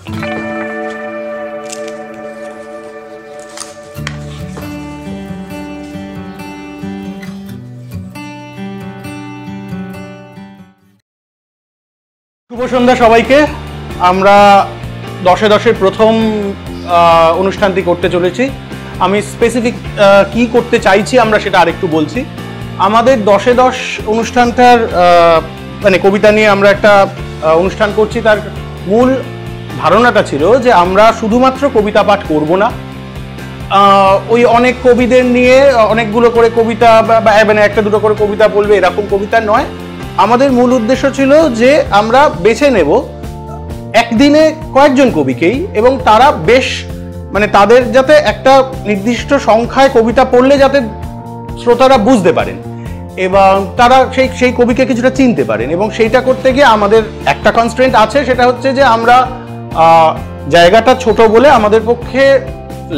শুভ সন্ধ্যা সবাইকে। আমরা 10-10 প্রথম অনুষ্ঠানটি করতে চলেছি। আমি স্পেসিফিক কি করতে চাইছি আমরা সেটা আরেকটু বলছি। আমাদের 10-10 অনুষ্ঠানটার মানে কবিতা নিয়ে আমরা একটা অনুষ্ঠান করছি। তার মূল ধারণাটা ছিল যে আমরা শুধুমাত্র কবিতা পাঠ করব না, ওই অনেক কবিদের নিয়ে অনেকগুলো করে কবিতা বা মানে একটা দুটো করে কবিতা বলবে এরকম কবিতা নয়। আমাদের মূল উদ্দেশ্য ছিল যে আমরা বেছে নেব একদিনে কয়েকজন কবিকেই, এবং তারা বেশ মানে তাদের যাতে একটা নির্দিষ্ট সংখ্যায় কবিতা পড়লে যাতে শ্রোতারা বুঝতে পারেন এবং তারা সেই কবিকে কিছুটা চিনতে পারেন। এবং সেইটা করতে গিয়ে আমাদের একটা কনস্ট্রেন্ট আছে, সেটা হচ্ছে যে আমরা জায়গাটা ছোট বলে আমাদের পক্ষে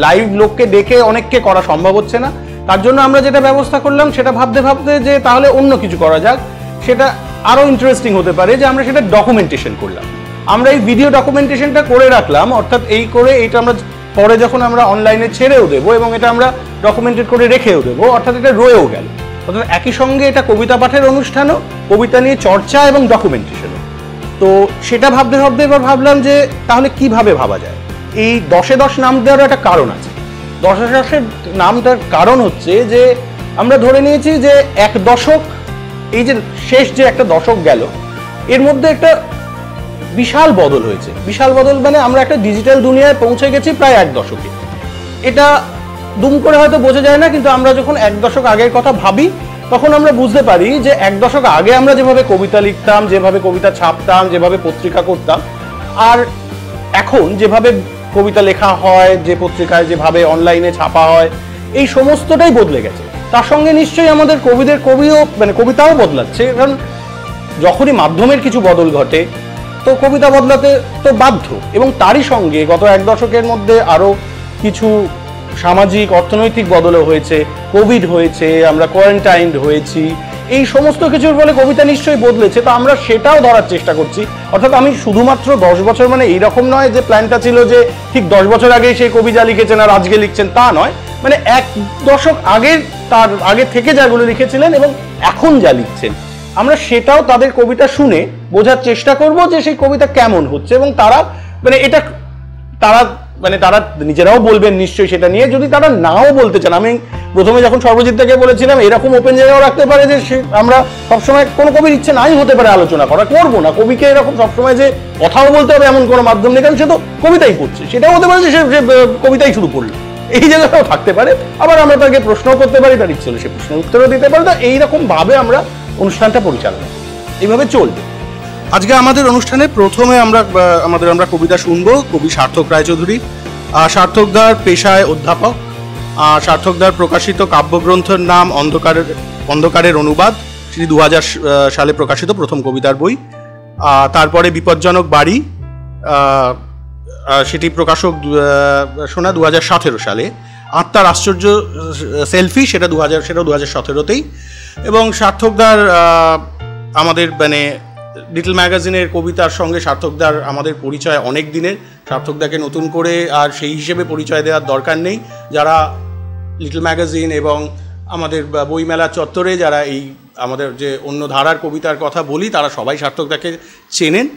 লাইভ লোককে ডেকে অনেককে করা সম্ভব হচ্ছে না। তার জন্য আমরা যেটা ব্যবস্থা করলাম সেটা ভাবতে ভাবতে যে তাহলে অন্য কিছু করা যাক, সেটা আরো ইন্টারেস্টিং হতে পারে, যে আমরা সেটা ডকুমেন্টেশন করলাম। আমরা এই ভিডিও ডকুমেন্টেশনটা করে রাখলাম, অর্থাৎ এইটা আমরা পরে যখন আমরা অনলাইনে ছেড়েও দেবো এবং এটা আমরা ডকুমেন্টেড করে রেখেও দেবো, অর্থাৎ এটা রয়েও গেল। অর্থাৎ একই সঙ্গে এটা কবিতা পাঠের অনুষ্ঠানও, কবিতা নিয়ে চর্চা এবং ডকুমেন্টেশনও। তো সেটা ভাবতে ভাবতে এবার ভাবলাম যে তাহলে কিভাবে ভাবা যায়। এই 10-10 নাম দেওয়ার একটা কারণ আছে। 10-10 নাম দেওয়ার কারণ হচ্ছে যে আমরা ধরে নিয়েছি যে এক দশক, এই যে শেষ যে একটা দশক গেল, এর মধ্যে একটা বিশাল বদল হয়েছে। বিশাল বদল মানে আমরা একটা ডিজিটাল দুনিয়ায় পৌঁছে গেছি প্রায় এক দশকে। এটা দুম করে হয়তো বোঝা যায় না, কিন্তু আমরা যখন এক দশক আগের কথা ভাবি তখন আমরা বুঝতে পারি যে এক দশক আগে আমরা যেভাবে কবিতা লিখতাম, যেভাবে কবিতা ছাপতাম, যেভাবে পত্রিকা করতাম, আর এখন যেভাবে কবিতা লেখা হয়, যে পত্রিকায় যেভাবে অনলাইনে ছাপা হয়, এই সমস্তটাই বদলে গেছে। তার সঙ্গে নিশ্চয়ই আমাদের কবিতাও বদলাচ্ছে, কারণ যখনই মাধ্যমের কিছু বদল ঘটে তো কবিতা বদলাতে তো বাধ্য। এবং তারই সঙ্গে গত এক দশকের মধ্যে আরো কিছু সামাজিক অর্থনৈতিক বদলও হয়েছে, কোভিড হয়েছে, আমরা কোয়ারেন্টাইন্ড হয়েছি, এই সমস্ত কিছুর ফলে কবিতা নিশ্চয়ই বদলেছে। তো আমরা সেটাও ধরার চেষ্টা করছি। অর্থাৎ আমি শুধুমাত্র 10 বছর মানে এইরকম নয় যে প্ল্যানটা ছিল যে ঠিক 10 বছর আগে সেই কবি যা লিখেছেন আর আজকে লিখছেন, তা নয়। মানে এক দশক আগের, তার আগে থেকে যাগুলো লিখেছিলেন এবং এখন যা লিখছেন, আমরা সেটাও তাদের কবিতা শুনে বোঝার চেষ্টা করব যে সেই কবিতা কেমন হচ্ছে। এবং তারা তারা নিজেরাও বলবেন নিশ্চয়ই সেটা নিয়ে। যদি তারা নাও বলতে চান, আমি প্রথমে যখন সর্বজিৎ থেকে বলেছিলাম এরকম ওপেন জায়গাও রাখতে পারে যে আমরা সবসময় কোনো কবির ইচ্ছে নাই হতে পারে আলোচনা করা, করবো না। কবিকে এরকম সবসময় যে কথাও বলতে হবে এমন কোনো মাধ্যম নেই, কারণ সে তো কবিতাই পড়ছে। সেটাও হতে পারে যে সে কবিতাই শুরু করলো, এই জায়গাটাও থাকতে পারে। আবার আমরা তাকে প্রশ্নও করতে পারি, তার ইচ্ছে হলে সে প্রশ্নের উত্তরও দিতে পারে। তো এইরকম ভাবে আমরা অনুষ্ঠানটা পরিচালনা, এইভাবে চলবে। আজকে আমাদের অনুষ্ঠানে প্রথমে আমরা কবিতা শুনবো কবি সার্থক রায়চৌধুরী। সার্থকদার পেশায় অধ্যাপক। সার্থকদার প্রকাশিত কাব্যগ্রন্থের নাম অন্ধকারের অনুবাদ, সেটি 2000 সালে প্রকাশিত প্রথম কবিতার বই। তারপরে বিপজ্জনক বাড়ি, সেটি প্রকাশক শোনা 2017 সালে। আত্মার আশ্চর্য সেলফি, সেটা 2017তেই। এবং সার্থকদার আমাদের মানে লিটল ম্যাগাজিনের কবিতার সঙ্গে সার্থকদার আমাদের পরিচয় অনেক দিনের। সার্থকদাকে নতুন করে আর সেই হিসেবে পরিচয় দেওয়ার দরকার নেই। যারা লিটল ম্যাগাজিন এবং আমাদের বইমেলা চত্বরে যারা এই আমাদের যে অন্য ধারার কবিতার কথা বলি, তারা সবাই সার্থকদাকে চেনেন।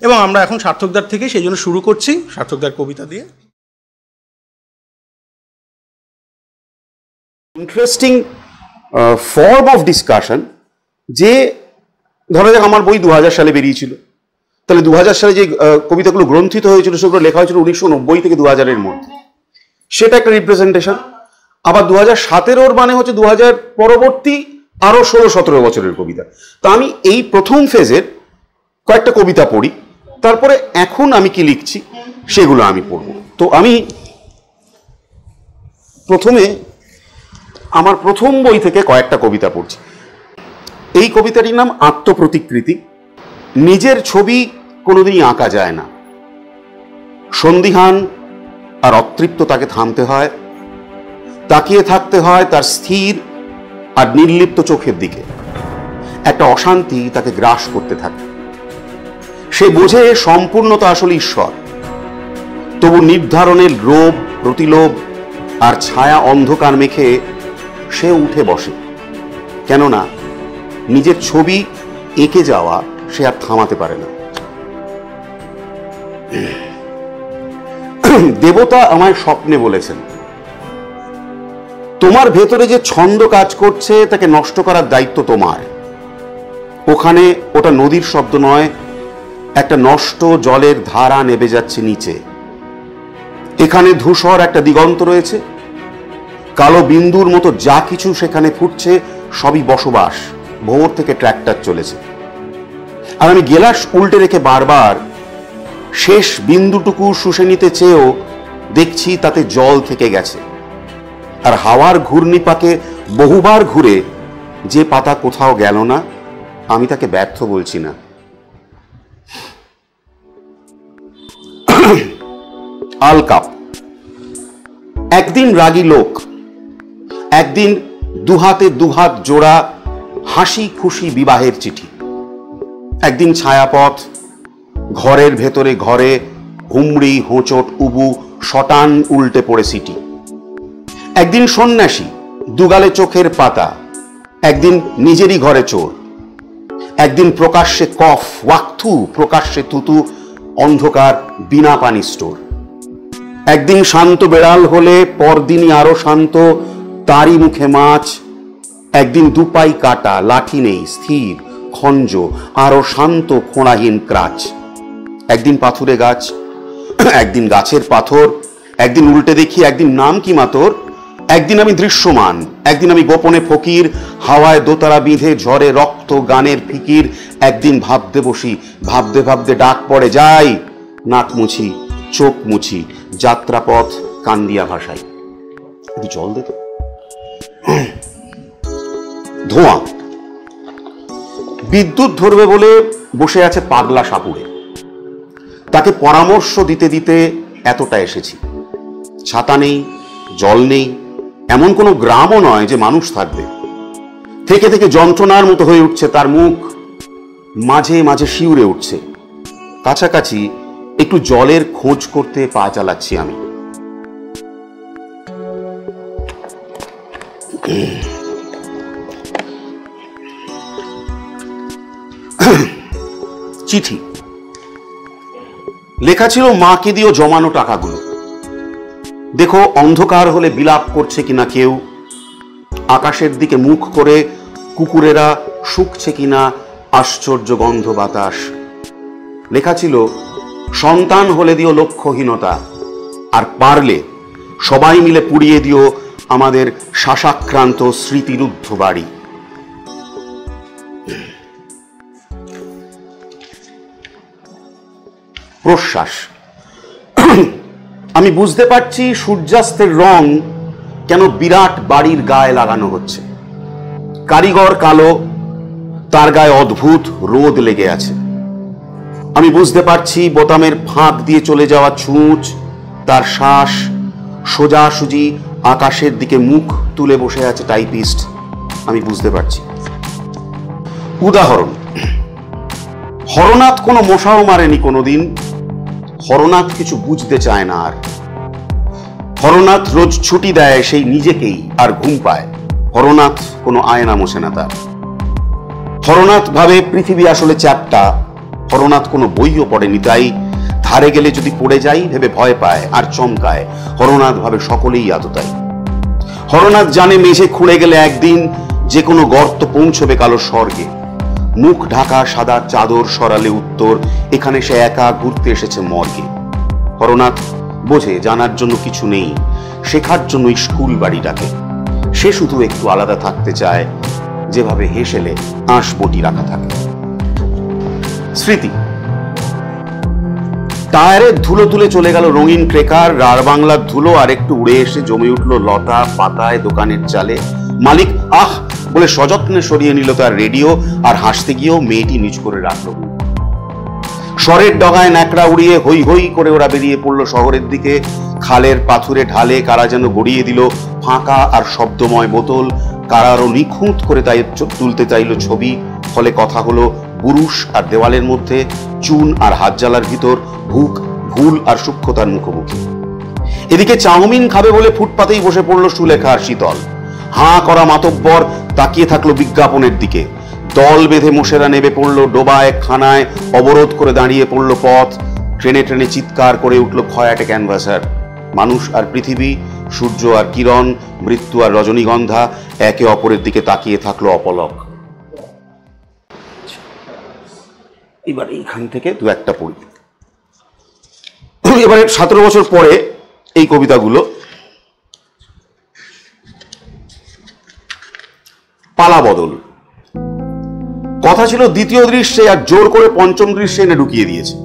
এবং আমরা এখন সার্থকদার থেকে সেই জন্য শুরু করছি সার্থকদার কবিতা দিয়ে। ইন্টারেস্টিং ফর্ম অফ ডিসকাশন, যে ধরা যাক আমার বই 2000 সালে বেরিয়েছিল, তাহলে 2000 সালে যে কবিতাগুলো গ্রন্থিত হয়েছিল সেগুলো লেখা হয়েছিল 1990 থেকে 2000-এর মধ্যে, সেটা একটা রিপ্রেজেন্টেশন। আবার 2017-ওর মানে হচ্ছে 2000 পরবর্তী আরো 16-17 বছরের কবিতা। তো আমি এই প্রথম ফেজের কয়েকটা কবিতা পড়ি, তারপরে এখন আমি কি লিখছি সেগুলো আমি পড়ব। তো আমি প্রথমে আমার প্রথম বই থেকে কয়েকটা কবিতা পড়ছি। এই কবিতাটির নাম আত্মপ্রতিকৃতি। নিজের ছবি কোনোদিনই আঁকা যায় না, সন্দিহান আর অতৃপ্ত তাকে থামতে হয়, তাকিয়ে থাকতে হয় তার স্থির আর নির্লিপ্ত চোখের দিকে। একটা অশান্তি তাকে গ্রাস করতে থাকে। সে বোঝে সম্পূর্ণতা আসলে ঈশ্বর, তবু নির্ধারণের লোভ, প্রতিলোভ আর ছায়া অন্ধকার মেখে সে উঠে বসে। কেননা নিজের ছবি এঁকে যাওয়া সে আর থামাতে পারে না। দেবতা আমায় স্বপ্নে বলেছেন, তোমার ভেতরে যে ছন্দ কাজ করছে তাকে নষ্ট করার দায়িত্ব তোমার। ওখানে ওটা নদীর শব্দ নয়, একটা নষ্ট জলের ধারা নেমে যাচ্ছে নিচে। এখানে ধূসর একটা দিগন্ত রয়েছে, কালো বিন্দুর মতো যা কিছু সেখানে ফুটছে সবই বসবাস। ভোর থেকে ট্র্যাক্টর চলেছে, আর আমি গেলাস উল্টে রেখে বারবার শেষ বিন্দুটুকু শুষে নিতে চেয়েও দেখছি তাতে জল থেকে গেছে। আর হাওয়ার ঘূর্ণিপাকে বহুবার ঘুরে যে পাতা কোথাও গেল না, আমি তাকে ব্যর্থ বলছি না। আলকাপ। একদিন রাগী লোক, একদিন দুহাতে দুহাত জোড়া হাসি খুশি বিবাহের চিঠি, একদিন ছায়াপথ, ঘরের ভেতরে ঘরে হুমড়ি হোঁচট উবু শটান উল্টে পড়ে সিটি, একদিন সন্ন্যাসী দুগালে চোখের পাতা, একদিন নিজেরই ঘরে চোর, একদিন প্রকাশ্যে কফ ওয়াক্থু, প্রকাশ্যে তুতু, অন্ধকার বিনা পানি স্টোর, একদিন শান্ত বেড়াল হলে পরদিনই আরো শান্ত, তারই মুখে মাছ, একদিন দুপাই কাটা, লাঠি নেই, স্থির খঞ্জ, আরো শান্ত খোঁড়াহীন ক্রাচ, একদিন পাথুরে গাছ, একদিন গাছের পাথর, একদিন উল্টে দেখি একদিন নাম কি মাতর, একদিন আমি দৃশ্যমান, একদিন আমি গোপনে ফকির, হাওয়ায় দোতারা বিঁধে ঝরে রক্ত গানের ফিকির, একদিন ভাবতে বসি, ভাবতে ভাবতে ডাক পড়ে যাই, নাক মুছি চোখ মুছি, যাত্রাপথ কান্দিয়া ভাষায়। একটু জল দে তো। ধোঁয়া। বিদ্যুৎ ধরবে বলে বসে আছে পাগলা সাপুড়ে, তাকে পরামর্শ দিতে দিতে এতটা এসেছি। ছাতা নেই, জল নেই, এমন কোনো গ্রামও নয় যে মানুষ থাকবে। থেকে থেকে যন্ত্রণার মতো হয়ে উঠছে তার মুখ, মাঝে মাঝে শিউরে উঠছে। কাছাকাছি একটু জলের খোঁজ করতে পা চালাচ্ছি আমি। চিঠি লেখা ছিল, মাকে দিও জমানো টাকাগুলো, দেখো অন্ধকার হলে বিলাপ করছে কিনা কেউ, আকাশের দিকে মুখ করে কুকুরেরা শুকছে কিনা আশ্চর্য গন্ধ বাতাস। লেখা ছিল, সন্তান হলে দিও লক্ষ্যহীনতা, আর পারলে সবাই মিলে পুড়িয়ে দিও আমাদের শ্বাসাক্রান্ত স্মৃতিরুদ্ধ বাড়ি। প্রশ্বাস। আমি বুঝতে পারছি সূর্যাস্তের রং কেন বিরাট বাড়ির গায়ে লাগানো হচ্ছে। কারিগর কালো, তার গায়ে অদ্ভুত রোদ লেগে আছে। আমি বুঝতে পারছি বোতামের ফাঁক দিয়ে চলে যাওয়া ছুঁচ, তার শ্বাস, সোজাসুজি আকাশের দিকে মুখ তুলে বসে আছে টাইপিস্ট। আমি বুঝতে পারছি। উদাহরণ, হরনাথ কোনো মশাও মারেনি কোনোদিন। হরনাথ কিছু বুঝতে চায় না আর। হরনাথ রোজ ছুটি দেয় সেই নিজেকেই, আর ঘুম পায়। হরনাথ কোনো আয়না মোছে না তার। হরনাথ ভাবে পৃথিবী আসলে চ্যাপ্টা। হরনাথ কোনো বইও পড়েনি, তাই ধারে গেলে যদি পড়ে যাই ভেবে ভয় পায় আর চমকায়। হরনাথ ভাবে সকলেই আততাই। হরনাথ জানে মেঝে খুঁড়ে গেলে একদিন যে কোনো গর্ত পৌঁছবে কালো স্বর্গে। মুখ ঢাকা সাদা চাদর সরালে উত্তর, এখানে সে একা ঘুরতে এসেছে মর্গে। হরনাথ বোঝে জানার জন্য কিছু নেই, শেখার জন্য স্কুল বাড়িটাকে। সে শুধু একটু আলাদা থাকতে চায়, যেভাবে হেসেলে আঁশ বটি রাখা থাকে। স্মৃতি। টায়ারের ধুলো তুলে চলে গেল রঙিন ট্রেকার, রার বাংলার ধুলো আর একটু উড়ে এসে জমে উঠল লতা পাতায় দোকানের চালে। মালিক আহ বলে সযত্নে সরিয়ে নিল তার রেডিও, আর হাসতে গিয়েও মেয়েটি নিচ করে রাখল। স্বরের ডগায় ন্যাকড়া উড়িয়ে হই হই করে ওরা বেরিয়ে পড়লো শহরের দিকে। খালের পাথুরে ঢালে কারা যেন গড়িয়ে দিল ফাঁকা আর শব্দময় বোতল। কারারও নিখুঁত করে তাই তুলতে চাইল ছবি। ফলে কথা হলো বুরুষ আর দেওয়ালের মধ্যে, চুন আর হাত জ্বালার ভিতর, ভুক ভুল আর সূক্ষ্মতার মুখোমুখি। এদিকে চাউমিন খাবে বলে ফুটপাতেই বসে পড়লো সুলেখা আর শীতল। হাঁ করা মাতব্বর তাকিয়ে থাকলো বিজ্ঞাপনের দিকে। দল বেঁধে মোষেরা নেবে পড়লো ডোবায় খানায়, অবরোধ করে দাঁড়িয়ে পড়লো পথ। ট্রেনে ট্রেনে চিৎকার করে উঠলো খয়াটে ক্যানভাসার। মানুষ আর পৃথিবী, সূর্য আর কিরণ, মৃত্যু আর রজনীগন্ধা একে অপরের দিকে তাকিয়ে থাকলো অপলক। এবার এইখান থেকে দু একটা পড়ি। এবারে 17 বছর পরে এই কবিতাগুলো। পালা বদল। কথা ছিল দ্বিতীয় দৃশ্যে, আর জোর করে পঞ্চম দৃশ্যে এনে ঢুকিয়ে দিয়েছে।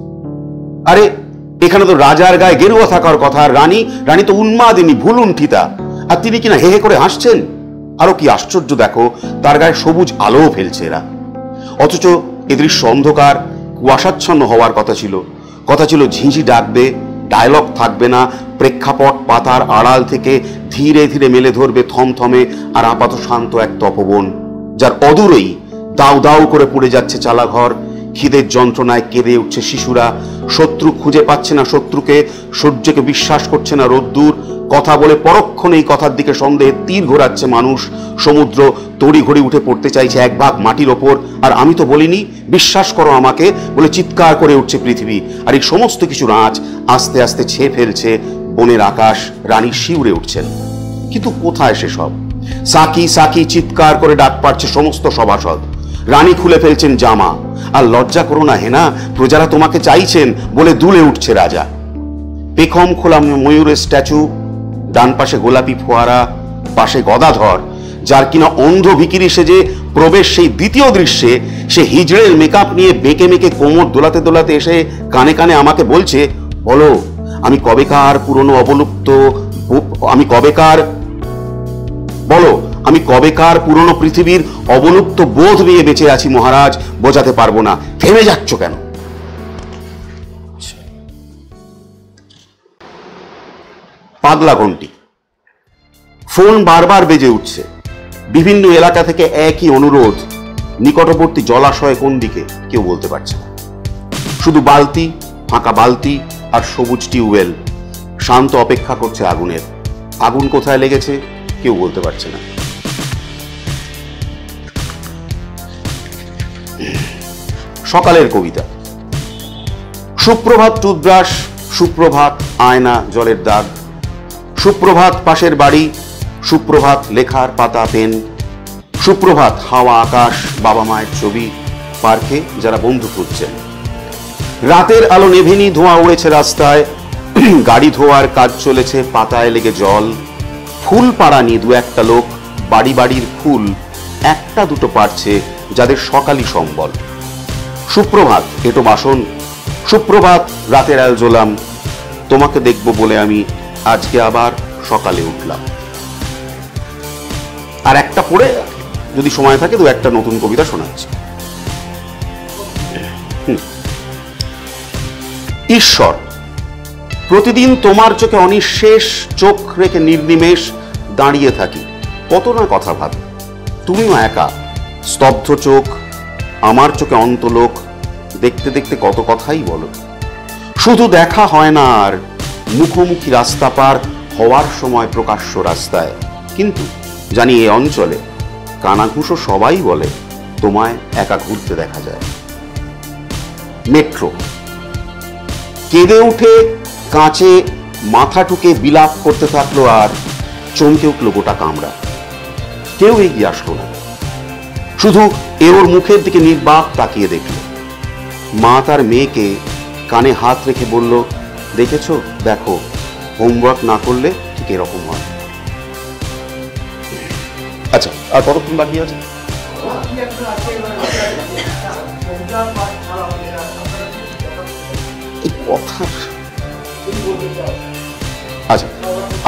আরে এখানে তো রাজার গায়ে গেরুয়া থাকার কথা, আর রানী তো উন্মাদিনী, ভুলুণ্ঠিতা, আর তিনি কিনা হে হে করে হাসছেন। আরো কি আশ্চর্য দেখো, তার গায়ে সবুজ আলোও ফেলছে এরা। অথচ এ দৃশ্য অন্ধকার, কুয়াশাচ্ছন্ন হওয়ার কথা ছিল। ঝিঁঝি ডাকবে, ডায়লগ থাকবে না, প্রেক্ষাপট পাতার আড়াল থেকে ধীরে ধীরে মেলে ধরবে থমথমে আর আপাত শান্ত এক তপবন, যার অদূরেই দাউ দাউ করে পুড়ে যাচ্ছে চালাঘর। খিদের যন্ত্রণায় কেঁদে উঠছে শিশুরা। শত্রু খুঁজে পাচ্ছে না শত্রুকে, সূর্যকে বিশ্বাস করছে না রোদ্দুর। কথা বলে পরক্ষণেই কথার দিকে সন্দেহে তীর ঘোরাচ্ছে মানুষ। সমুদ্র তড়ি ঘড়ি উঠে পড়তে চাইছে এক ভাগ মাটির ওপর, আর আমি তো বলিনি, বিশ্বাস করো আমাকে বলে চিৎকার করে উঠছে পৃথিবী। আর এই সমস্ত কিছুর আঁচ আস্তে আস্তে ছেয়ে ফেলছে বনের আকাশ। রানী শিউরে উঠছেন, কিন্তু কোথায় সেসব? সাকি সাকি চিৎকার করে ডাক পাচ্ছে সমস্ত সভাসদ। রানী খুলে ফেলছেন জামা। আর লজ্জা করো না হেনা, প্রজারা তোমাকে চাইছেন বলে দুলে উঠছে রাজা। পেখম খোলা ময়ূরের স্ট্যাচু, ডান পাশে গোলাপি ফোয়ারা, পাশে গদাধর, যার কিনা অন্ধ ভিকিরি সেজে প্রবেশ সেই দ্বিতীয় দৃশ্যে। সে হিজড়ের মেকআপ নিয়ে বেঁকে মেকে কোমর দোলাতে দোলাতে এসে কানে কানে আমাকে বলছে, বলো আমি কবেকার পুরনো অবলুপ্ত, আমি কবেকার পুরনো পৃথিবীর অবলুপ্ত বোধ নিয়ে বেঁচে আছি মহারাজ, বোঝাতে পারবো না। থেমে যাচ্ছ কেন? পাগলা ঘন্টি। ফোন বারবার বেজে উঠছে, বিভিন্ন এলাকা থেকে একই অনুরোধ। নিকটবর্তী জলাশয় কোন দিকে কেউ বলতে পারছে না। শুধু বালতি, ফাঁকা বালতি আর সবুজ টিউবওয়েল। শান্ত অপেক্ষা করছে আগুনের। আগুন কোথায় লেগেছে কেউ বলতে পারছে না। সকালের কবিতা। সুপ্রভাত টুথব্রাশ, সুপ্রভাত আয়না জলের দাগ, সুপ্রভাত পাশের বাড়ি, সুপ্রভাত লেখার পাতা পেন, সুপ্রভাত হাওয়া আকাশ, বাবা মায়ের ছবি, পার্কে যারা বন্ধু খুঁজছেন। রাতের আলো নেভেনি, ধোঁয়া উড়েছে রাস্তায়, গাড়ি ধোয়ার কাজ চলেছে, পাতায় লেগে জল। ফুল পাড়ানি দু একটা লোক, বাড়ি বাড়ির ফুল একটা দুটো পারছে, যাদের সকালই সম্বল। সুপ্রভাত এটো বাসন, সুপ্রভাত রাতের আল জ্বলাম, তোমাকে দেখবো বলে আমি আজকে আবার সকালে উঠলাম। আর একটা পড়ে যদি সময় থাকে দু একটা নতুন কবিতা শোনাচ্ছি। ঈশ্বর। প্রতিদিন তোমার চোখে অনিঃশেষ চোখ রেখে নির্নিমেষ দাঁড়িয়ে থাকি, কত না কথা ভাবি। তুমিও একা, স্তব্ধ চোখ, আমার চোখে অন্তলোক, দেখতে দেখতে কত কথাই বলো। শুধু দেখা হয় না আর, মুখোমুখি রাস্তা পার হওয়ার সময় প্রকাশ্য রাস্তায়। কিন্তু জানি এই অঞ্চলে কানাঘুষো সবাই বলে তোমায় একা ঘুরতে দেখা যায়। মেট্রো। কেঁদে উঠে কাঁচে মাথা ঠুকে বিলাপ করতে থাকলো, আর চমকে উঠলো গোটা কামরা। কেউ এগিয়ে আসলো না, শুধু ওর মুখের দিকে নির্বাক তাকিয়ে দেখল। মা তার মেয়েকে কানে হাত রেখে বলল, দেখেছো, দেখো, হোমওয়ার্ক না করলে ঠিক এরকম হয়। আচ্ছা, আর কতক্ষণ বাকি আছে? আচ্ছা,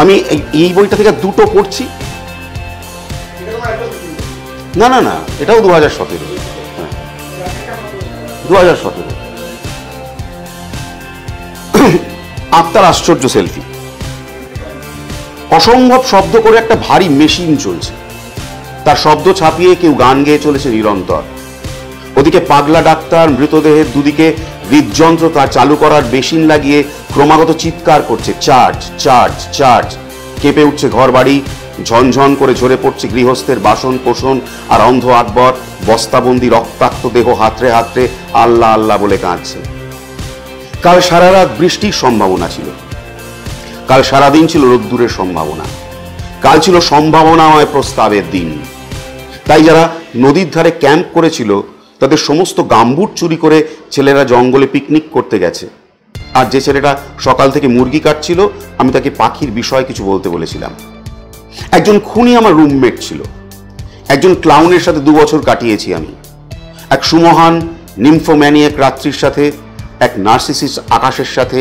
আমি এই বইটা থেকে দুটো পড়ছি। না না না, এটাও 2017। 2017। আত্মার আশ্চর্য সেলফি। অসম্ভব শব্দ করে একটা ভারী মেশিন চলছে, তার শব্দ ছাপিয়ে কেউ গান গেয়ে চলেছে নিরন্তর। ওদিকে পাগলা ডাক্তার মৃতদেহের দুদিকে হৃদযন্ত্র তার চালু করার মেশিন লাগিয়ে ক্রমাগত চিৎকার করছে, চার্জ চার্জ চার্জ। কেঁপে উঠছে ঘর বাড়ি, ঝনঝন করে ঝরে পড়ছে গৃহস্থের বাসন কোসন, আর অন্ধ আকবর বস্তাবন্দি রক্তাক্ত দেহ হাতড়ে হাতড়ে আল্লাহ আল্লাহ বলে কাঁদছে। কাল সারা রাত বৃষ্টির সম্ভাবনা ছিল, কাল সারাদিন ছিল রোদ্দুরের সম্ভাবনা, কাল ছিল সম্ভাবনাময় প্রস্তাবের দিন। তাই যারা নদীর ধারে ক্যাম্প করেছিল তাদের সমস্ত গাম্বুট চুরি করে ছেলেরা জঙ্গলে পিকনিক করতে গেছে। আর যে ছেলেটা সকাল থেকে মুরগি কাটছিল, আমি তাকে পাখির বিষয়ে কিছু বলতে বলেছিলাম। একজন খুনি আমার রুমমেট ছিল, একজন ক্লাউনের সাথে 2 বছর কাটিয়েছি আমি, এক সুমহান নিম্ফোম্যানিয়াক রাত্রির সাথে, এক নার্সিসিস্ট আকাশের সাথে,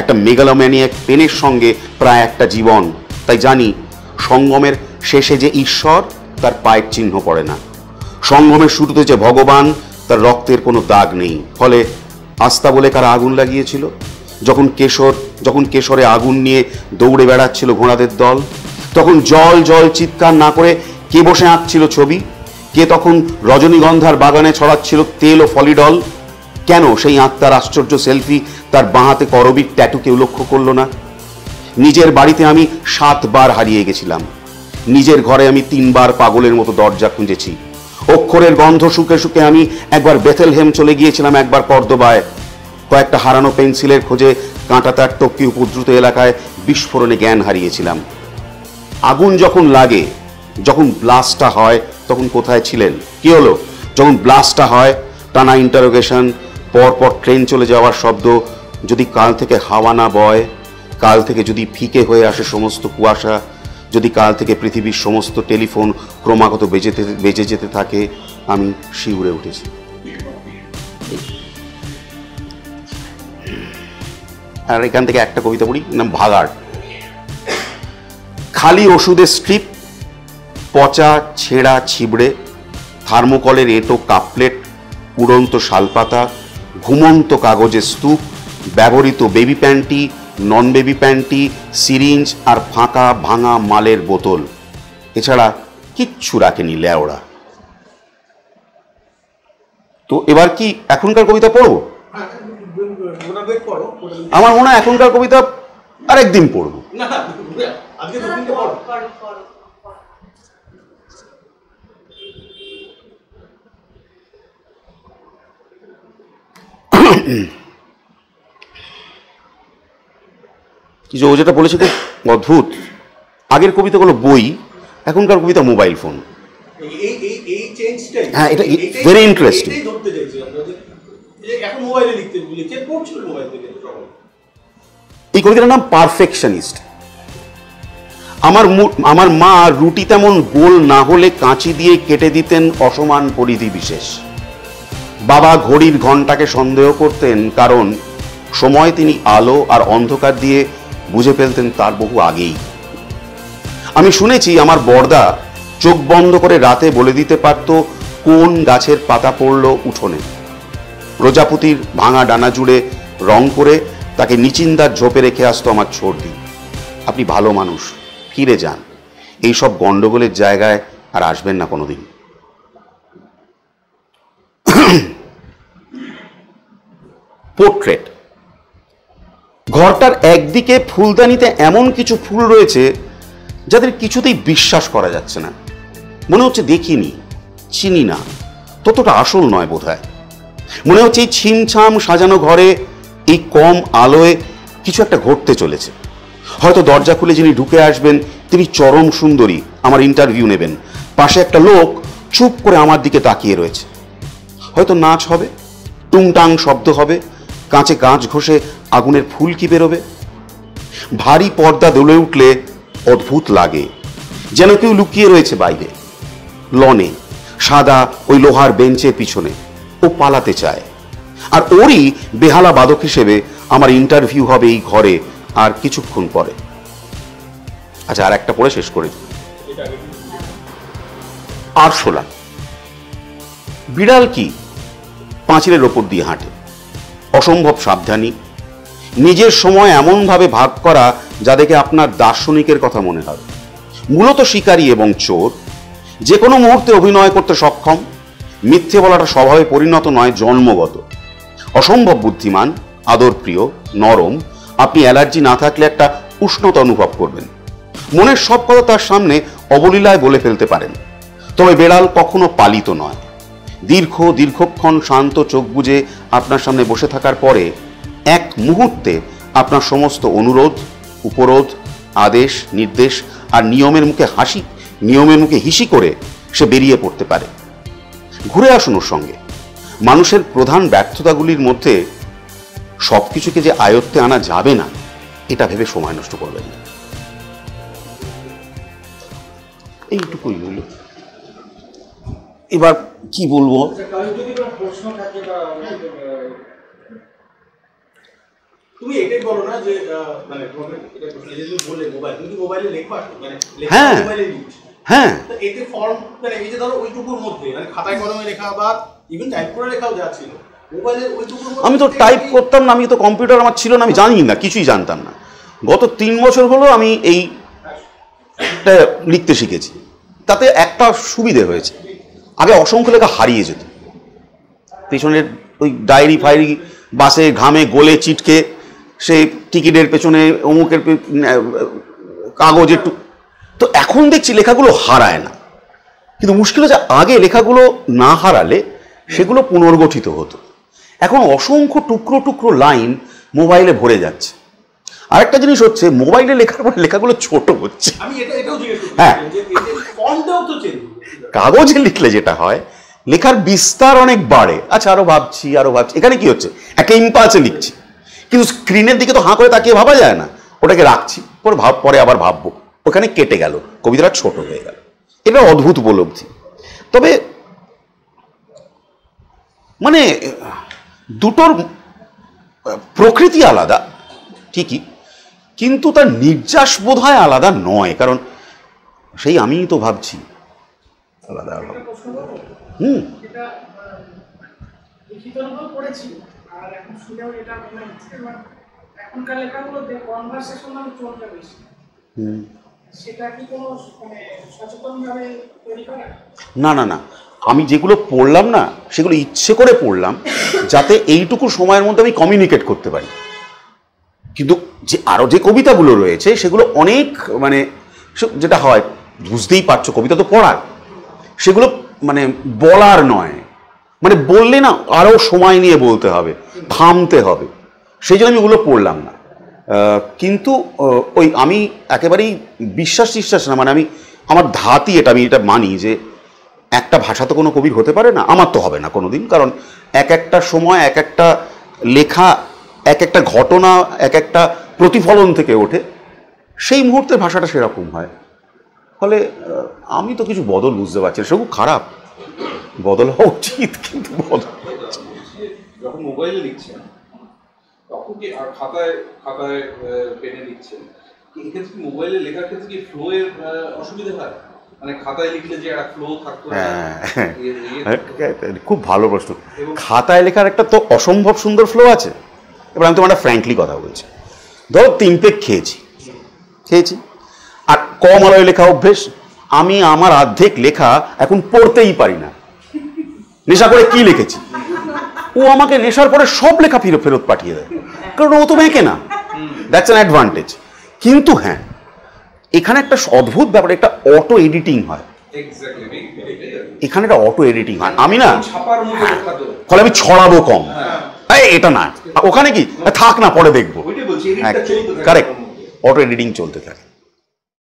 একটা মেগালোম্যানিয়াক পেনের সঙ্গে প্রায় একটা জীবন। তাই জানি সঙ্গমের শেষে যে ঈশ্বর, তার পায়ের চিহ্ন পড়ে না। সঙ্গমের শুরুতে যে ভগবান, তার রক্তের কোনো দাগ নেই। ফলে আস্থা বলে কারা আগুন লাগিয়েছিল? যখন কেশরে আগুন নিয়ে দৌড়ে বেড়াচ্ছিল ঘোড়াদের দল, তখন জল জল চিৎকার না করে কে বসে আঁকছিল ছবি? কে তখন রজনীগন্ধার বাগানে ছড়াচ্ছিল তেল ও ফলিডল? কেন সেই আত্মার আশ্চর্য সেলফি তার বাঁহাতে করবির ট্যাটু কেউ লক্ষ্য করল না? নিজের বাড়িতে আমি 7 বার হারিয়ে গেছিলাম, নিজের ঘরে আমি 3 বার পাগলের মতো দরজা খুঁজেছি। অক্ষরের গন্ধ শুকে শুকে আমি একবার বেথেলহেম চলে গিয়েছিলাম, একবার কর্দোবায়। কয়েকটা হারানো পেন্সিলের খোঁজে কাঁটাতার টপকি উপদ্রুত এলাকায় বিস্ফোরণে জ্ঞান হারিয়েছিলাম। আগুন যখন লাগে, যখন ব্লাস্টটা হয়, তখন কোথায় ছিলেন? কি হলো যখন ব্লাস্টটা হয়? টানা ইন্টারোগেশন, পরপর ট্রেন চলে যাওয়ার শব্দ, যদি কাল থেকে হাওয়া না বয়, কাল থেকে যদি ফিকে হয়ে আসে সমস্ত কুয়াশা, যদি কাল থেকে পৃথিবীর সমস্ত টেলিফোন ক্রমাগত বেজে যেতে থাকে, আমি শিউরে উঠেছি। আর এখান থেকে একটা কবিতা পড়ি, নাম ভাগাড়। খালি ওষুধের স্ট্রিপ, পচা ছেঁড়া ছিবড়ে, থার্মোকলের এঁটো কাপপ্লেট, উড়ন্ত শালপাতা, ঘুমন্ত কাগজের স্তূপ, ব্যবহৃত বেবি প্যান্টি, নন বেবি প্যান্টি, সিরিঞ্জ আর ফাঁকা ভাঙা মালের বোতল, এছাড়া কিচ্ছু রাখেনি ল্যাওড়া। তো এবার কি এখনকার কবিতা পড়বো? আমার মনে হয় এখনকার কবিতা আরেকদিন পড়বো। কিছু ও যেটা বলেছে খুব অদ্ভুত। আগের কবিতাগুলো বই, এখনকার কবিতা মোবাইল ফোন। হ্যাঁ, এটা ভেরি ইন্টারেস্টিং। এই কবিতাটার নাম পারফেকশনিস্ট। আমার মা রুটি তেমন গোল না হলে কাঁচি দিয়ে কেটে দিতেন অসমান পরিধি বিশেষ। বাবা ঘড়ির ঘণ্টাকে সন্দেহ করতেন, কারণ সময় তিনি আলো আর অন্ধকার দিয়ে বুঝে ফেলতেন তার বহু আগেই। আমি শুনেছি আমার বড়দা চোখ বন্ধ করে রাতে বলে দিতে পারত কোন গাছের পাতা পড়ল উঠোনে। প্রজাপতির ভাঙা ডানা জুড়ে রং করে তাকে নিচিন্দার ঝোপে রেখে আসতো আমার ছর্দি। আপনি ভালো মানুষ, ফিরে যান, এইসব গন্ডগোলের জায়গায় আর আসবেন না কোনোদিন। পোর্ট্রেট। ঘরটার একদিকে ফুলদানিতে এমন কিছু ফুল রয়েছে যাদের কিছুতেই বিশ্বাস করা যাচ্ছে না। মনে হচ্ছে দেখিনি, চিনি না, ততটা আসল নয় বোধহয়। মনে হচ্ছে এই ছিমছাম সাজানো ঘরে, এই কম আলোয় কিছু একটা ঘটতে চলেছে। হয়তো দরজা খুলে যিনি ঢুকে আসবেন তিনি চরম সুন্দরী, আমার ইন্টারভিউ নেবেন। পাশে একটা লোক চুপ করে আমার দিকে তাকিয়ে রয়েছে। হয়তো নাচ হবে, টুংটাং শব্দ হবে, কাঁচে কাঁচ ঘষে আগুনের ফুল কি বেরোবে। ভারী পর্দা দুলে উঠলে অদ্ভুত লাগে, যেন কেউ লুকিয়ে রয়েছে বাইরে। লনে সাদা ওই লোহার বেঞ্চের পিছনে ও পালাতে চায়, আর ওরই বেহালা বাদক হিসেবে আমার ইন্টারভিউ হবে এই ঘরে আর কিছুক্ষণ পরে। আচ্ছা, আর একটা পড়ে শেষ করে। আরশোলা। বিড়াল কি পাঁচিলের ওপর দিয়ে হাঁটে, অসম্ভব সাবধানী, নিজের সময় এমনভাবে ভাগ করা যা দেখে আপনার দার্শনিকের কথা মনে হবে। মূলত শিকারী এবং চোর, যে কোনো মুহূর্তে অভিনয় করতে সক্ষম। মিথ্যে বলাটা স্বভাবে পরিণত নয়, জন্মগত। অসম্ভব বুদ্ধিমান, আদরপ্রিয়, নরম। আপনি অ্যালার্জি না থাকলে একটা উষ্ণতা অনুভব করবেন। মনের সব কথা তার সামনে অবলীলায় বলে ফেলতে পারেন। তবে বেড়াল কখনো পালিত নয়। দীর্ঘক্ষণ শান্ত চোখ বুজে আপনার সামনে বসে থাকার পরে এক মুহূর্তে আপনার সমস্ত অনুরোধ, উপরোধ, আদেশ, নির্দেশ আর নিয়মের মুখে হিসি করে সে বেরিয়ে পড়তে পারে। ঘুরে আসুন ওর সঙ্গে। মানুষের প্রধান ব্যর্থতাগুলির মধ্যে সবকিছুকে যে আয়ত্তে আনা যাবে না, এটা ভেবে সময় নষ্ট করবেন না। এইটুকুই হলো। এবার কি বলবো, তুমি এটাই বলো না যে মানে বলে মোবাইলে লেখা, মানে হ্যাঁ হ্যাঁ, এতে ফর্ম মানে এই যে ধরো ওইটুকুর মধ্যে মানে খাতায় কলমে লেখা বা ইভেন টাইপ করে লেখাও যা ছিল, মোবাইলের ওইটুকুর মধ্যে আমি তো টাইপ করতাম না, আমি তো কম্পিউটার আমার ছিল না, আমি জানি না, কিছুই জানতাম না। গত 3 বছর হলো আমি এইটা লিখতে শিখেছি। তাতে একটা সুবিধে হয়েছে, আগে অসংখ্য লেখা হারিয়ে যেত। পেছনের ওই ডায়েরি ফায়েরি বাসে ঘামে গলে চিটকে সেই টিকিটের পেছনে অমুকের কাগজ একটু, তো এখন দেখছি লেখাগুলো হারায় না। কিন্তু মুশকিল হচ্ছে আগে লেখাগুলো না হারালে সেগুলো পুনর্গঠিত হতো। এখন অসংখ্য টুকরো টুকরো লাইন মোবাইলে ভরে যাচ্ছে। আরেকটা জিনিস হচ্ছে, মোবাইলে লেখার পরে লেখাগুলো ছোট হচ্ছে। হ্যাঁ, কাগজে লিখলে যেটা হয় লেখার বিস্তার অনেক বাড়ে। আচ্ছা, আরো ভাবছি। এখানে কি হচ্ছে, একটা ইম্পালসে লিখছি, কিন্তু স্ক্রিনের দিকে তো হাঁ করে তাকিয়ে ভাবা যায় না। ওটাকে রাখছি, পরে আবার ভাববো, ওখানে কেটে গেল, কবিতাটা ছোট হয়ে গেল। এটা অদ্ভুত উপলব্ধি। তবে মানে দুটোর প্রকৃতি আলাদা ঠিকই, কিন্তু তার নির্যাস বোধ হয় আলাদা নয়। কারণ সেই আমিই তো ভাবছি আলাদা আলাদা। না না না, আমি যেগুলো পড়লাম না সেগুলো ইচ্ছে করে পড়লাম যাতে এইটুকু সময়ের মধ্যে আমি কমিউনিকেট করতে পারি। কিন্তু যে আরো যে কবিতাগুলো রয়েছে সেগুলো অনেক মানে যেটা হয় বুঝতেই পারছো, কবিতা তো পড়ার, সেগুলো মানে বলার নয়, মানে বললে না আরো সময় নিয়ে বলতে হবে, থামতে হবে, সেই জন্য আমি ওগুলো পড়লাম না। কিন্তু ওই আমি একেবারেই বিশ্বাস না, মানে আমার ধাতই এটা, আমি এটা মানি যে একটা ভাষা তো কোনো কবির হতে পারে না, আমার তো হবে না কোনোদিন। কারণ এক একটা সময় এক একটা লেখা, এক একটা ঘটনা, এক একটা প্রতিফলন থেকে ওঠে, সেই মুহূর্তের ভাষাটা সেরকম হয়। ফলে আমি তো কিছু বদল বুঝতে পারছি না, সে খুব খারাপ, বদল হওয়া উচিত, কিন্তু বদল যখন মোবাইলে লিখছেন তখন কি আর খাতায় পেনে লিখছেন, এক্ষেত্রে কি মোবাইলে লেখার ক্ষেত্রে কি ফ্লো এর অসুবিধা হয়? মানে খাতায় লিখলে যে একটা ফ্লো থাকতো। খুব ভালো প্রশ্ন। খাতায় লেখার একটা তো অসম্ভব সুন্দর ফ্লো আছে। এবার আমি তোমার একটা ফ্র্যাঙ্কলি কথা বলছি, ধরো 3 পেগ খেয়েছি, আর কম আলোয় লেখা অভ্যেস। আমি আমার অর্ধেক লেখা এখন পড়তেই পারি না। নেশা করে কি লিখেছি, ও আমাকে নেশার পরে সব লেখা ফেরত পাঠিয়ে দেয়, কারণ ও তো মেঁকে না। That's an advantage. কিন্তু হ্যাঁ, এখানে একটা অদ্ভুত ব্যাপার, একটা অটো এডিটিং হয়। এখানে একটা অটো এডিটিং হয়, আমি না, ফলে আমি ছড়াবো কম। এটা না, ওখানে কি থাক না, পরে দেখবো। কারেক্ট, অটো এডিটিং চলতে থাকে।